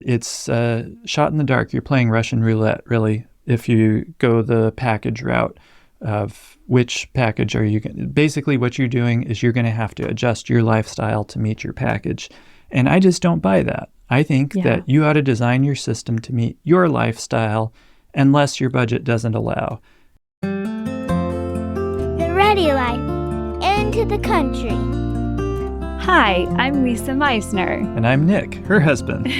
it's a shot in the dark. You're playing Russian roulette, really, if you go the package route of which package are you going. Basically, what you're doing is you're going to have to adjust your lifestyle to meet your package. And I just don't buy that. I think that you ought to design your system to meet your lifestyle unless your budget doesn't allow. The Ready Life, into the country. Hi, I'm Lisa Meissner. And I'm Nick, her husband.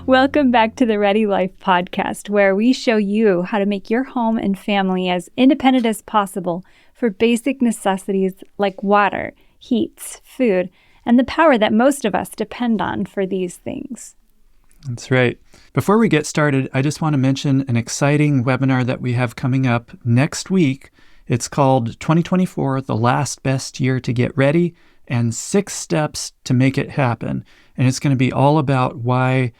Welcome back to the Ready Life podcast, where we show you how to make your home and family as independent as possible for basic necessities like water, heat, food, and the power that most of us depend on for these things. That's right. Before we get started, I just want to mention an exciting webinar that we have coming up next week. It's called 2024, The Last Best Year to Get Ready, and 6 Steps to Make It Happen. And it's going to be all about why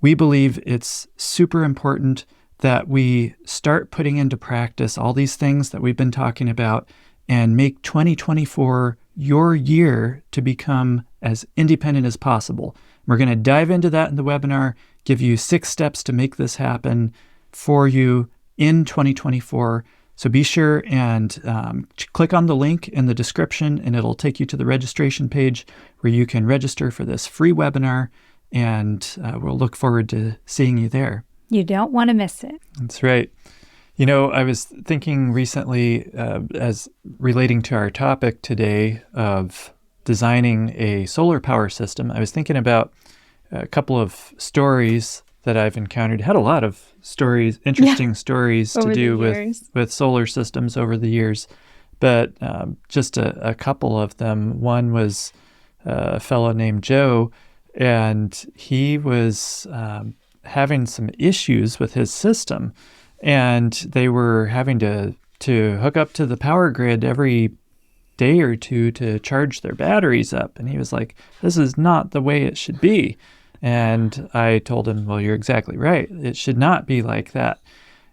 we believe it's super important that we start putting into practice all these things that we've been talking about and make 2024 your year to become as independent as possible. We're going to dive into that in the webinar, give you 6 steps to make this happen for you in 2024. So be sure and click on the link in the description, and it'll take you to the registration page where you can register for this free webinar, and we'll look forward to seeing you there. You don't want to miss it. That's right. You know, I was thinking recently, as relating to our topic today of designing a solar power system, I was thinking about a couple of stories that I've encountered. Had a lot of stories, interesting stories to do with solar systems over the years, but just a couple of them. One was a fellow named Joe, and he was having some issues with his system, and they were having to hook up to the power grid every day or two to charge their batteries up. And he was like, this is not the way it should be. And I told him, well, you're exactly right. It should not be like that.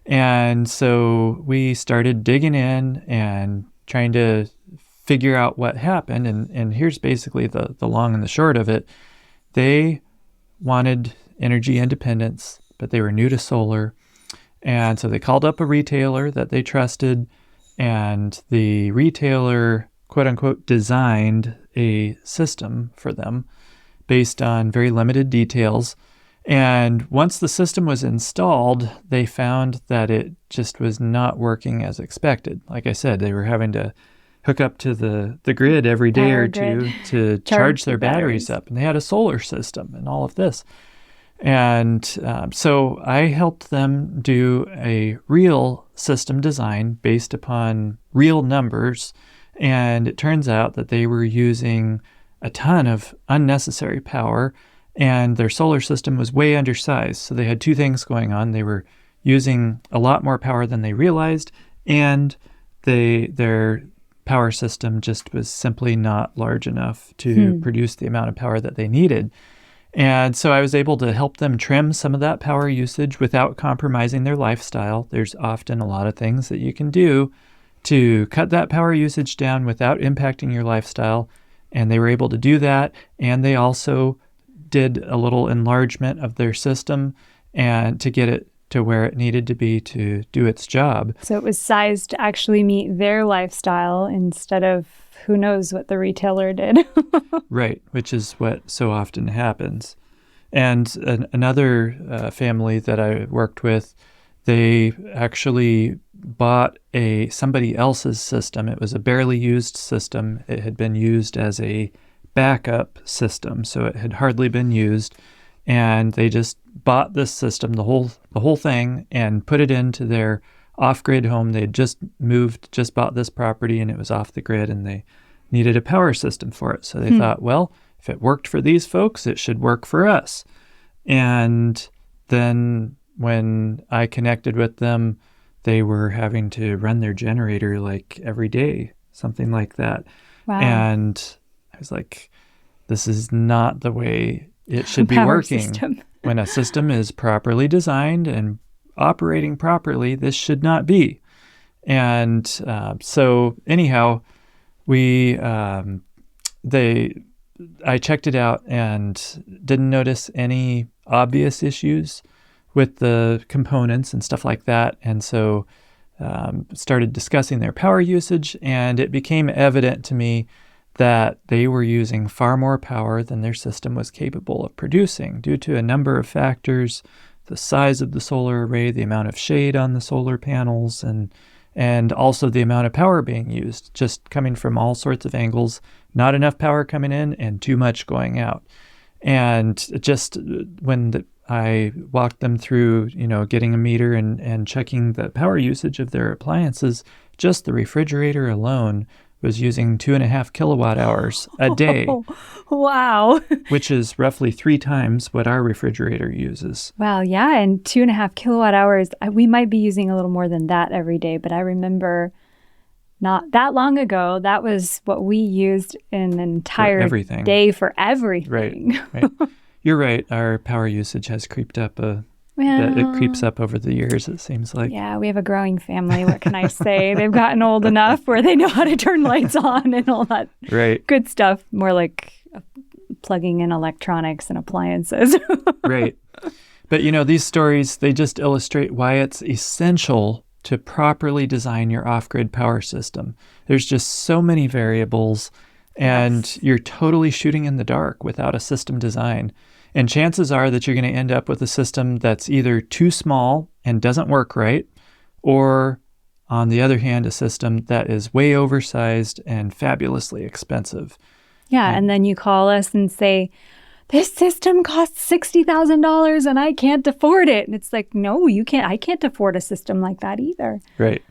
And so we started digging in and trying to figure out what happened. And here's basically the long and the short of it. They wanted energy independence, but they were new to solar. And so they called up a retailer that they trusted, and the retailer, quote unquote, designed a system for them based on very limited details. And once the system was installed, they found that it just was not working as expected. Like I said, they were having to hook up to the grid every day or two to charge their batteries up. And they had a solar system and all of this. And so I helped them do a real system design based upon real numbers. And it turns out that they were using a ton of unnecessary power, and their solar system was way undersized. So they had 2 things going on. They were using a lot more power than they realized, and their power system just was simply not large enough to produce the amount of power that they needed. And so I was able to help them trim some of that power usage without compromising their lifestyle. There's often a lot of things that you can do to cut that power usage down without impacting your lifestyle. And they were able to do that. And they also did a little enlargement of their system and to get it to where it needed to be to do its job. So it was sized to actually meet their lifestyle instead of who knows what the retailer did. Right, which is what so often happens. And another family that I worked with, they actually bought somebody else's system. It was a barely used system. It had been used as a backup system, so it had hardly been used. And they just bought this system, the whole thing, and put it into their off-grid home. They had just bought this property, and it was off the grid, and they needed a power system for it. So they thought, well, if it worked for these folks, it should work for us. And then when I connected with them, they were having to run their generator like every day, something like that. Wow. And I was like, this is not the way it should be working. System. When a system is properly designed and operating properly, this should not be. And so anyhow, I checked it out and didn't notice any obvious issues with the components and stuff like that. And so started discussing their power usage, and it became evident to me that they were using far more power than their system was capable of producing due to a number of factors: the size of the solar array, the amount of shade on the solar panels, and also the amount of power being used, just coming from all sorts of angles, not enough power coming in and too much going out. And just when I walked them through, getting a meter and checking the power usage of their appliances, just the refrigerator alone was using 2.5 kilowatt hours a day. Oh, wow. Which is roughly 3 times what our refrigerator uses. Wow, yeah, and 2.5 kilowatt hours. We might be using a little more than that every day, but I remember not that long ago, that was what we used in an entire day for everything. Right. You're right. Our power usage has creeped up a bit. It creeps up over the years, it seems like. Yeah, we have a growing family. What can I say? They've gotten old enough where they know how to turn lights on and all that good stuff. More like plugging in electronics and appliances. Right. But, these stories, they just illustrate why it's essential to properly design your off-grid power system. There's just so many variables, and you're totally shooting in the dark without a system design. And chances are that you're going to end up with a system that's either too small and doesn't work right, or on the other hand, a system that is way oversized and fabulously expensive. Yeah, and then you call us and say, this system costs $60,000 and I can't afford it. And it's like, no, you can't. I can't afford a system like that either. Right.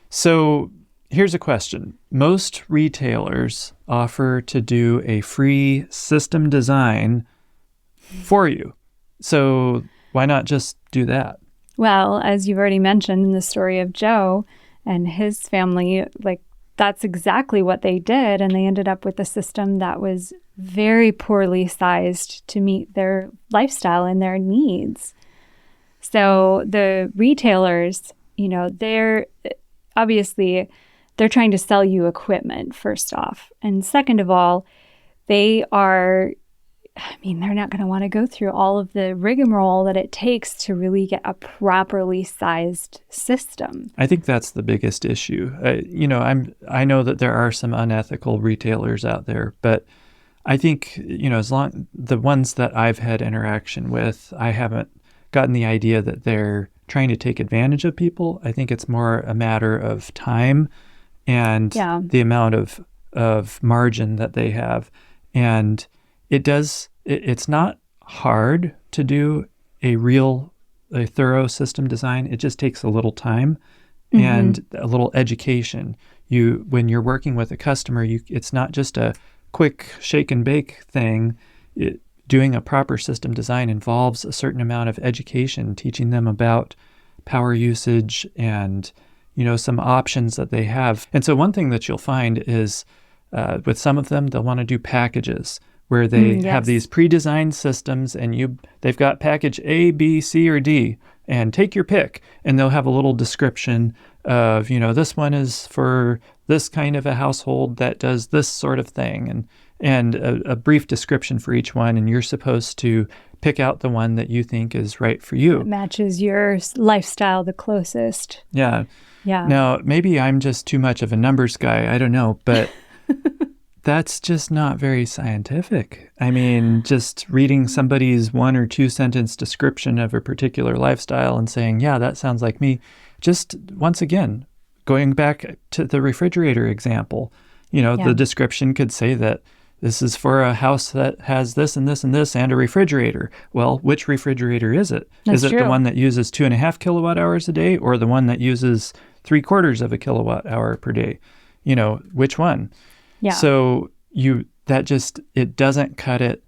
So here's a question. Most retailers offer to do a free system design for you. So why not just do that? Well, as you've already mentioned in the story of Joe and his family, that's exactly what they did. And they ended up with a system that was very poorly sized to meet their lifestyle and their needs. So the retailers, they're trying to sell you equipment, first off. And second of all, they're not going to want to go through all of the rigmarole that it takes to really get a properly sized system. I think that's the biggest issue. I know that there are some unethical retailers out there, but I think, as long the ones that I've had interaction with, I haven't gotten the idea that they're trying to take advantage of people. I think it's more a matter of time and the amount of margin that they have. And it's not hard to do a thorough system design. It just takes a little time and a little education. When you're working with a customer, it's not just a quick shake and bake thing. Doing a proper system design involves a certain amount of education, teaching them about power usage and some options that they have. And so one thing that you'll find is with some of them, they'll want to do packages where they have these pre-designed systems, and they've got package A, B, C, or D, and take your pick. And they'll have a little description of, this one is for this kind of a household that does this sort of thing, and a brief description for each one. And you're supposed to pick out the one that you think is right for you. It matches your lifestyle the closest. Yeah. Now, maybe I'm just too much of a numbers guy. I don't know, but that's just not very scientific. I mean, just reading somebody's 1 or 2 sentence description of a particular lifestyle and saying, yeah, that sounds like me. Just once again, going back to the refrigerator example, the description could say that this is for a house that has this and this and this and a refrigerator. Well, which refrigerator is it? Is it the one that uses 2.5 kilowatt hours a day, or the one that uses 3/4 of a kilowatt hour per day? Which one? Yeah. So it doesn't cut it.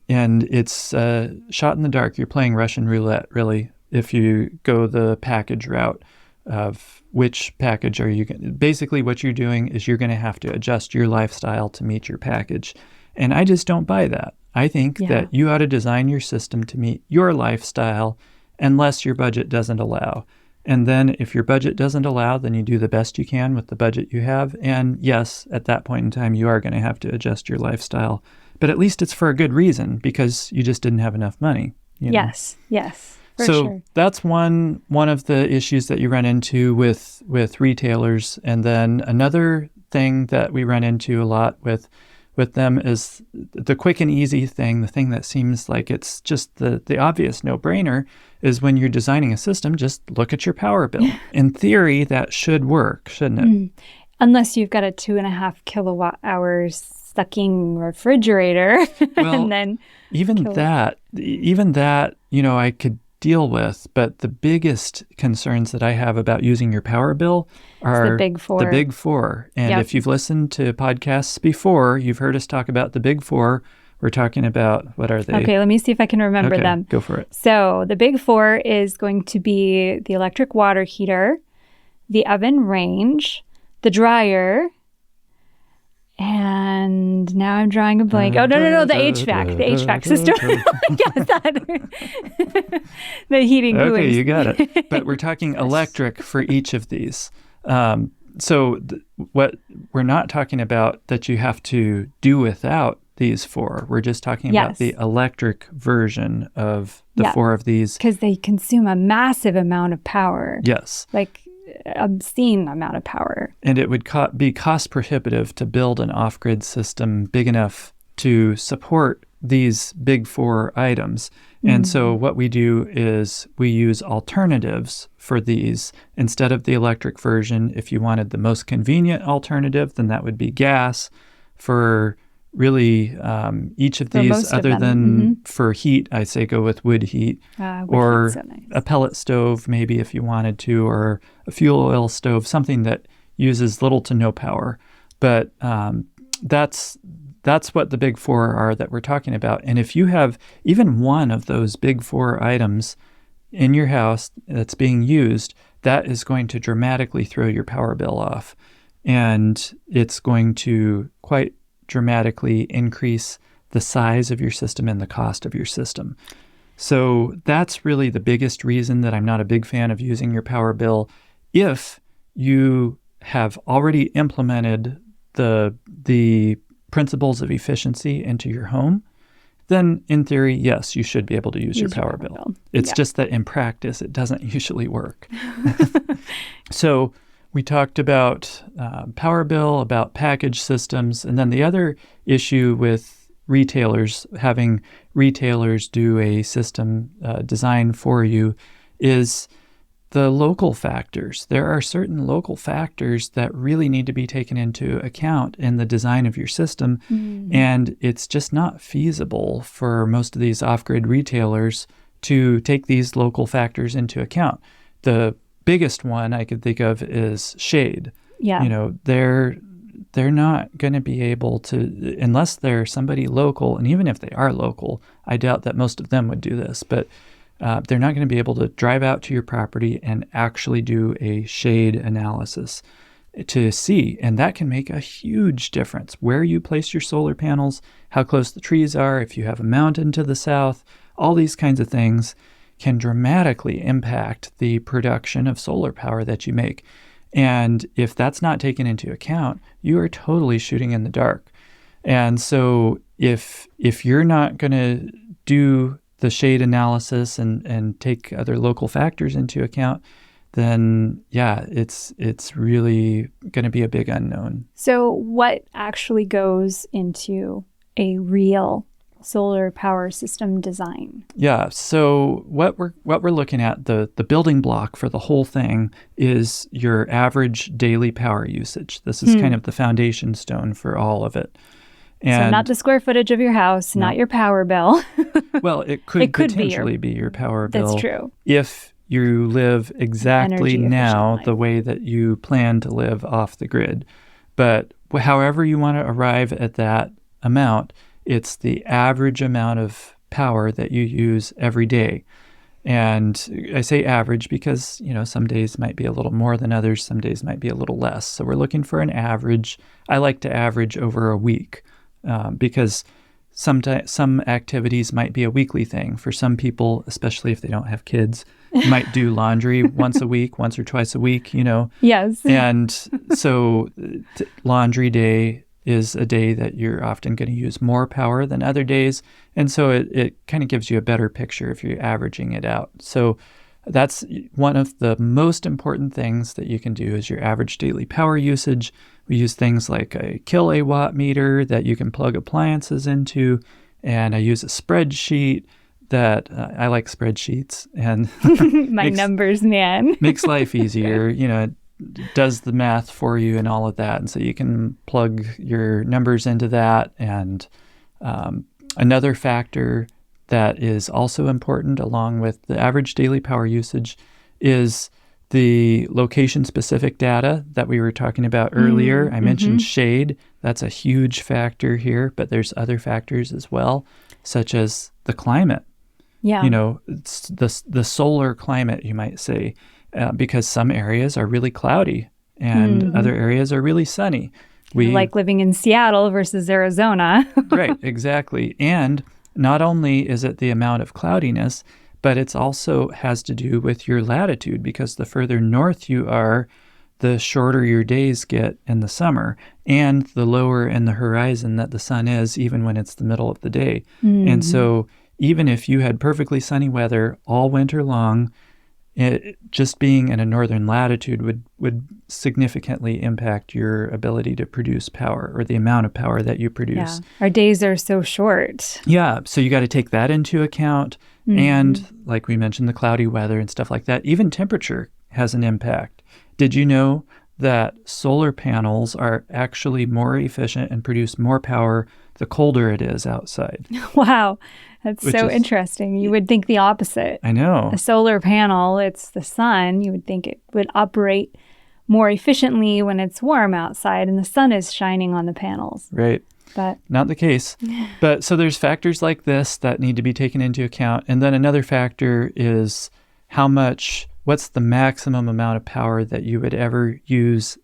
And it's a shot in the dark. You're playing Russian roulette, really, if you go the package route of which package are you going to... Basically, what you're doing is you're going to have to adjust your lifestyle to meet your package. And I just don't buy that. I think that you ought to design your system to meet your lifestyle unless your budget doesn't allow. And then if your budget doesn't allow, then you do the best you can with the budget you have. And yes, at that point in time, you are going to have to adjust your lifestyle. but at least it's for a good reason because you just didn't have enough money. You know? Yes. For so sure. that's one of the issues that you run into with retailers. And then another thing that we run into a lot with them is the quick and easy thing, the thing that seems like it's just the obvious no-brainer is when you're designing a system, just look at your power bill. In theory, that should work, shouldn't it? Unless you've got a 2.5 kilowatt hours sucking refrigerator. Well, and then even that, I could deal with, but the biggest concerns that I have about using your power bill are the big four. The big four. And if you've listened to podcasts before, you've heard us talk about the big four. We're talking about, what are they? Okay, let me see if I can remember them. Go for it. So the big four is going to be the electric water heater, the oven range, the dryer, and now I'm drawing a blank. Oh, no, the HVAC system. Yes, that. The heating coolers. Okay, you got it. But we're talking electric for each of these. What we're not talking about that you have to do without these four. We're just talking about the electric version of the four of these. Because they consume a massive amount of power. Yes. Like obscene amount of power. And it would be cost prohibitive to build an off-grid system big enough to support these big four items. And so what we do is we use alternatives for these. Instead of the electric version, if you wanted the most convenient alternative, then that would be gas. For really each of these, other than for heat, I say go with wood heat, or so nice. A pellet stove maybe if you wanted to, or a fuel oil stove, something that uses little to no power. But that's what the big four are that we're talking about. And if you have even one of those big four items in your house that's being used, that is going to dramatically throw your power bill off. And it's going to quite dramatically increase the size of your system and the cost of your system. So that's really the biggest reason that I'm not a big fan of using your power bill. If you have already implemented the principles of efficiency into your home, then in theory, yes, you should be able to use your power bill. It's just that in practice, it doesn't usually work. So we talked about power bill, about package systems, and then the other issue with retailers, having retailers do a system design for you, is the local factors. There are certain local factors that really need to be taken into account in the design of your system, and it's just not feasible for most of these off-grid retailers to take these local factors into account. The biggest one I could think of is shade. Yeah. They're not going to be able to, unless they're somebody local, and even if they are local, I doubt that most of them would do this, but they're not going to be able to drive out to your property and actually do a shade analysis to see. And that can make a huge difference. Where you place your solar panels, how close the trees are, if you have a mountain to the south, all these kinds of things can dramatically impact the production of solar power that you make. And if that's not taken into account, you are totally shooting in the dark. And so if you're not going to do the shade analysis and take other local factors into account, then it's really going to be a big unknown. So what actually goes into a real solar power system design? Yeah, so what we're looking at, the building block for the whole thing is your average daily power usage. This is kind of the foundation stone for all of it. And so not the square footage of your house, not your power bill. Well, it could potentially be your power bill. That's true. If you live exactly now life. the way that you plan to live off the grid. But however you want to arrive at that amount, it's the average amount of power that you use every day. And I say average because, some days might be a little more than others, some days might be a little less. So we're looking for an average. I like to average over a week because some activities might be a weekly thing. For some people, especially if they don't have kids, might do laundry once or twice a week, Yes. And so laundry day is a day that you're often going to use more power than other days. And so it kind of gives you a better picture if you're averaging it out. So that's one of the most important things that you can do is your average daily power usage. We use things like a kilowatt meter that you can plug appliances into. And I use a spreadsheet that I like spreadsheets and My numbers man. makes life easier. It does the math for you and all of that. And so you can plug your numbers into that. And another factor that is also important along with the average daily power usage is the location-specific data that we were talking about earlier. I mentioned shade. That's a huge factor here, but there's other factors as well, such as the climate. Yeah. It's the solar climate, you might say, because some areas are really cloudy and other areas are really sunny. We like living in Seattle versus Arizona. Right, exactly. And not only is it the amount of cloudiness, but it's also has to do with your latitude, because the further north you are, the shorter your days get in the summer and the lower in the horizon that the sun is, even when it's the middle of the day. And so even if you had perfectly sunny weather all winter long, just being in a northern latitude would significantly impact your ability to produce power, or the amount of power that you produce. Yeah. Our days are so short. Yeah, so you got to take that into account. And like we mentioned, the cloudy weather and stuff like that, even temperature has an impact. Did you know that solar panels are actually more efficient and produce more power the colder it is outside? Wow. That's so interesting. You would think the opposite. I know. A solar panel, it's the sun. You would think it would operate more efficiently when it's warm outside and the sun is shining on the panels. Right. But not the case. But so there's factors like this that need to be taken into account. And then another factor is what's the maximum amount of power that you would ever use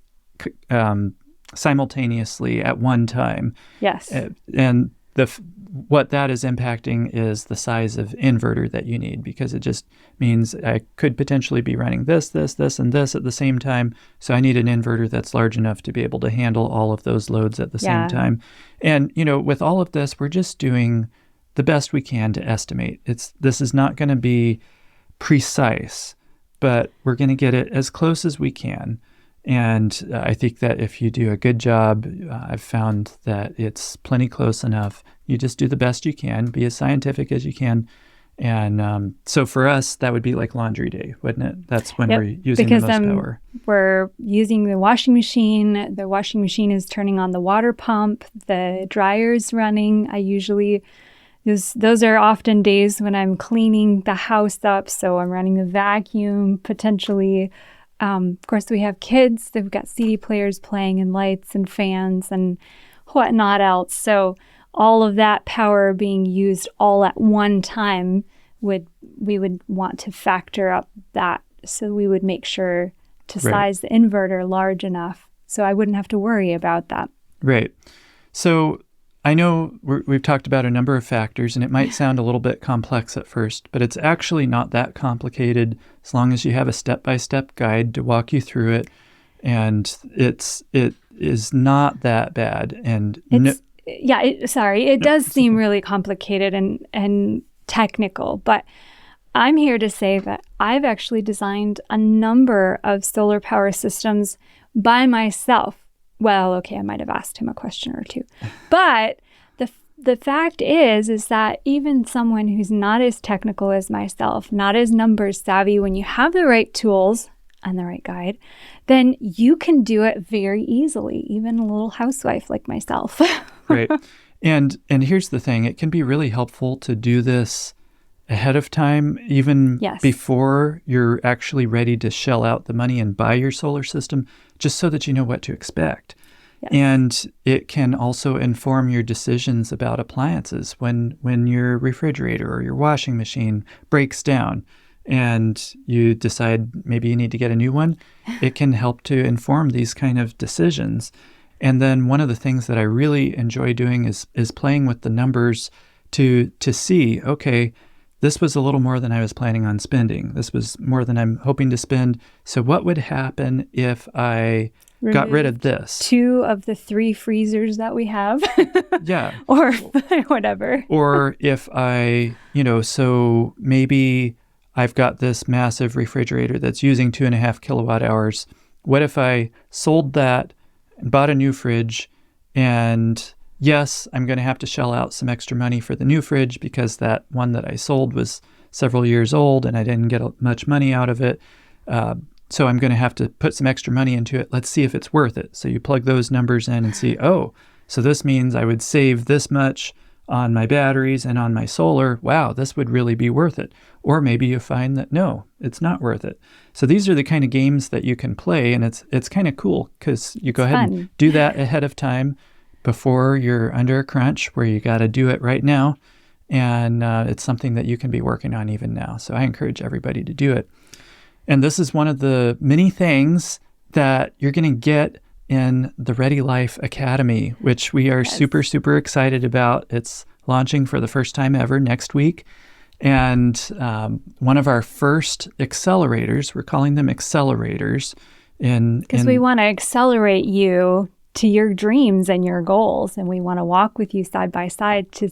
simultaneously at one time. Yes. And what that is impacting is the size of inverter that you need, because it just means I could potentially be running this, and this at the same time. So I need an inverter that's large enough to be able to handle all of those loads at the same time. And, with all of this, we're just doing the best we can to estimate. This is not going to be precise, but we're going to get it as close as we can. And I think that if you do a good job, I've found that it's plenty close enough. You just do the best you can, be as scientific as you can. And so for us, that would be like laundry day, wouldn't it? That's when we're using the most power. We're using the washing machine. The washing machine is turning on the water pump. The dryer's running. Those are often days when I'm cleaning the house up. So I'm running the vacuum potentially. Of course, we have kids. They've got CD players playing and lights and fans and whatnot else. So all of that power being used all at one time, we would want to factor up that. So we would make sure to size the inverter large enough so I wouldn't have to worry about that. Right. So I know we've talked about a number of factors, and it might sound a little bit complex at first, but it's actually not that complicated as long as you have a step-by-step guide to walk you through it. And it is not that bad. And it does seem really complicated and technical, but I'm here to say that I've actually designed a number of solar power systems by myself. Well, okay, I might have asked him a question or two. But the fact is that even someone who's not as technical as myself, not as numbers savvy, when you have the right tools and the right guide, then you can do it very easily, even a little housewife like myself. Right. And here's the thing. It can be really helpful to do this ahead of time, even before you're actually ready to shell out the money and buy your solar system, just so that you know what to expect. Yes. And it can also inform your decisions about appliances when your refrigerator or your washing machine breaks down and you decide maybe you need to get a new one. It can help to inform these kind of decisions. And then one of the things that I really enjoy doing is playing with the numbers to see, okay, this was a little more than I was planning on spending. This was more than I'm hoping to spend. So what would happen if I got rid of this. 2 of the 3 freezers that we have. Yeah. Or whatever. Or if I, so maybe I've got this massive refrigerator that's using 2.5 kilowatt hours. What if I sold that and bought a new fridge? And yes, I'm going to have to shell out some extra money for the new fridge because that one that I sold was several years old and I didn't get much money out of it. So I'm going to have to put some extra money into it. Let's see if it's worth it. So you plug those numbers in and see, oh, so this means I would save this much on my batteries and on my solar. Wow, this would really be worth it. Or maybe you find that, no, it's not worth it. So these are the kind of games that you can play, and it's kind of cool because you go ahead and do that ahead of time before you're under a crunch where you got to do it right now. And it's something that you can be working on even now. So I encourage everybody to do it. And this is one of the many things that you're going to get in the Ready Life Academy, which we are super, super excited about. It's launching for the first time ever next week. And one of our first accelerators, we're calling them accelerators. Because we want to accelerate you to your dreams and your goals. And we want to walk with you side by side to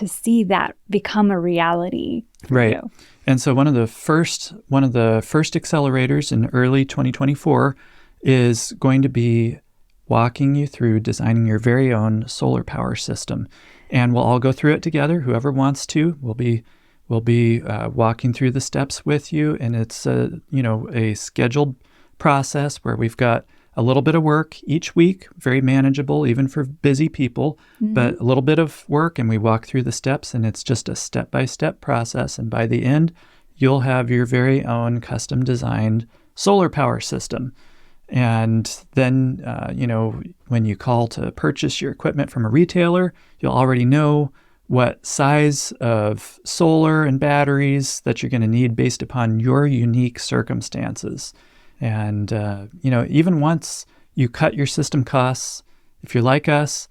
see that become a reality. Right. You. And so one of the first accelerators in early 2024 is going to be walking you through designing your very own solar power system. And we'll all go through it together. Whoever wants to, we'll be walking through the steps with you. And it's a scheduled process where we've got a little bit of work each week, very manageable, even for busy people, but a little bit of work, and we walk through the steps, and it's just a step-by-step process. And by the end, you'll have your very own custom-designed solar power system. And then, when you call to purchase your equipment from a retailer, you'll already know what size of solar and batteries that you're going to need based upon your unique circumstances. And, even once you cut your system costs, if you're like us,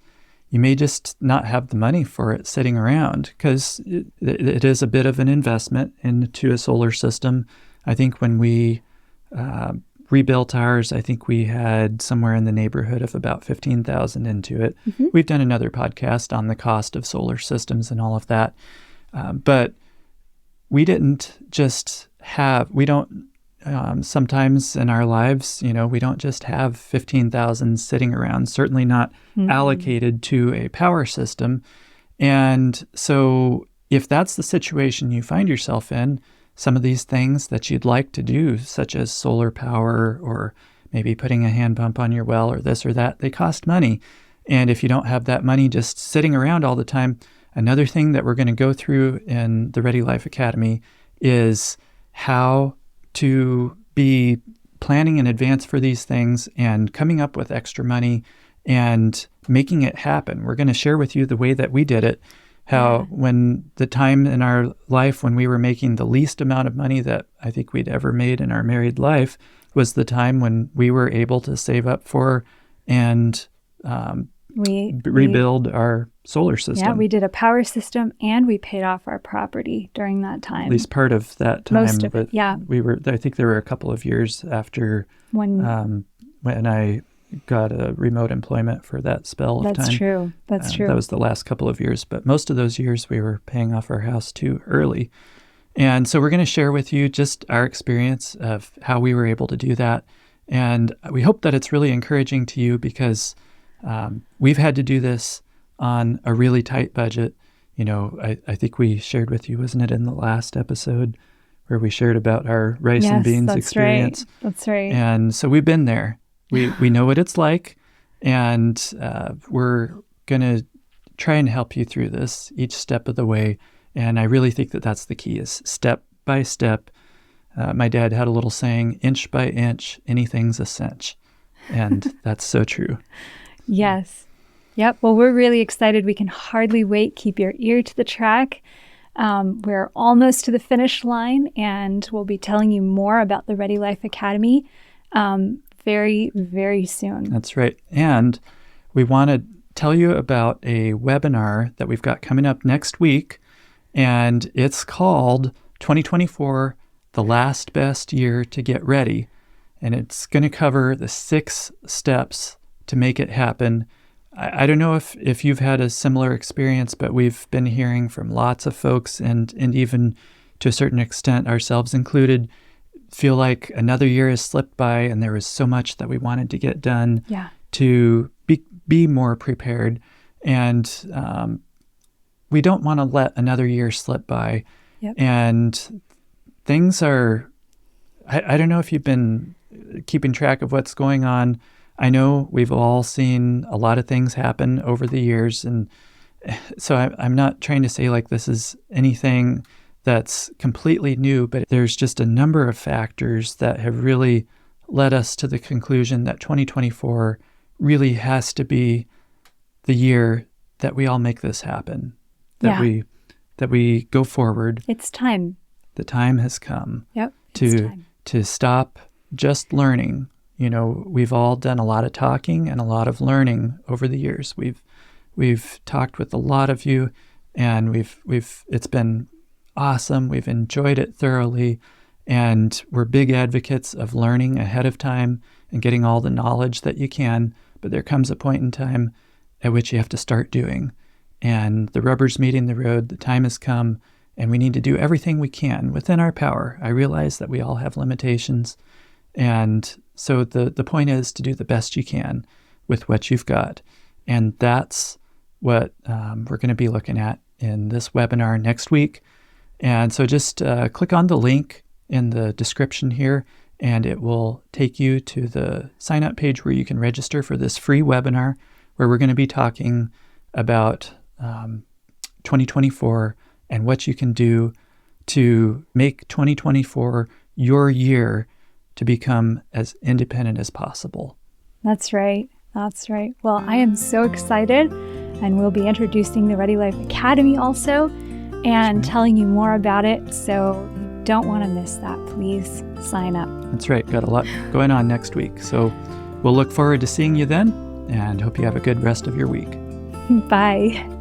you may just not have the money for it sitting around because it is a bit of an investment into a solar system. I think when we rebuilt ours, I think we had somewhere in the neighborhood of about $15,000 into it. We've done another podcast on the cost of solar systems and all of that. But we didn't just have, sometimes in our lives, we don't just have $15,000 sitting around, certainly not allocated to a power system. And so if that's the situation you find yourself in, some of these things that you'd like to do, such as solar power or maybe putting a hand pump on your well or this or that, they cost money. And if you don't have that money just sitting around all the time, another thing that we're going to go through in the Ready Life Academy is how to be planning in advance for these things and coming up with extra money and making it happen. We're going to share with you the way that we did it, how when the time in our life when we were making the least amount of money that I think we'd ever made in our married life was the time when we were able to save up for and rebuild our solar system. Yeah, we did a power system and we paid off our property during that time. At least part of that time. Most of it, yeah. I think there were a couple of years after when I got a remote employment for that spell of time. That's true. That's true. That was the last couple of years. But most of those years we were paying off our house too early. And so we're going to share with you just our experience of how we were able to do that. And we hope that it's really encouraging to you because we've had to do this on a really tight budget. I think we shared with you, wasn't it, in the last episode where we shared about our rice and beans experience? Right. That's right. And so we've been there. We know what it's like, and we're going to try and help you through this each step of the way. And I really think that that's the key is step by step. My dad had a little saying, inch by inch, anything's a cinch. And that's so true. Yes. Yep. Well, we're really excited. We can hardly wait. Keep your ear to the track. We're almost to the finish line, and we'll be telling you more about the Ready Life Academy very, very soon. That's right. And we want to tell you about a webinar that we've got coming up next week, and it's called 2024, The Last Best Year to Get Ready. and it's going to cover the 6 steps to make it happen. I don't know if you've had a similar experience, but we've been hearing from lots of folks, and even to a certain extent, ourselves included, feel like another year has slipped by and there was so much that we wanted to get done to be more prepared. And we don't want to let another year slip by. And things are, I don't know if you've been keeping track of what's going on. I know we've all seen a lot of things happen over the years. And so I'm not trying to say like this is anything that's completely new, but there's just a number of factors that have really led us to the conclusion that 2024 really has to be the year that we all make this happen, that we go forward. It's time. The time has come to stop just learning. You know, we've all done a lot of talking and a lot of learning over the years. We've talked with a lot of you, and it's been awesome. We've enjoyed it thoroughly, and we're big advocates of learning ahead of time and getting all the knowledge that you can. But there comes a point in time at which you have to start doing, and the rubber's meeting the road. The time has come, and we need to do everything we can within our power. I realize that we all have limitations, and so the point is to do the best you can with what you've got. And that's what we're going to be looking at in this webinar next week. And so just click on the link in the description here, and it will take you to the sign-up page where you can register for this free webinar, where we're going to be talking about 2024 and what you can do to make 2024 your year to become as independent as possible. That's right. Well, I am so excited, and we'll be introducing the Ready Life Academy also and telling you more about it. So you don't want to miss that. Please sign up. That's right. Got a lot going on next week. So we'll look forward to seeing you then, and hope you have a good rest of your week. Bye.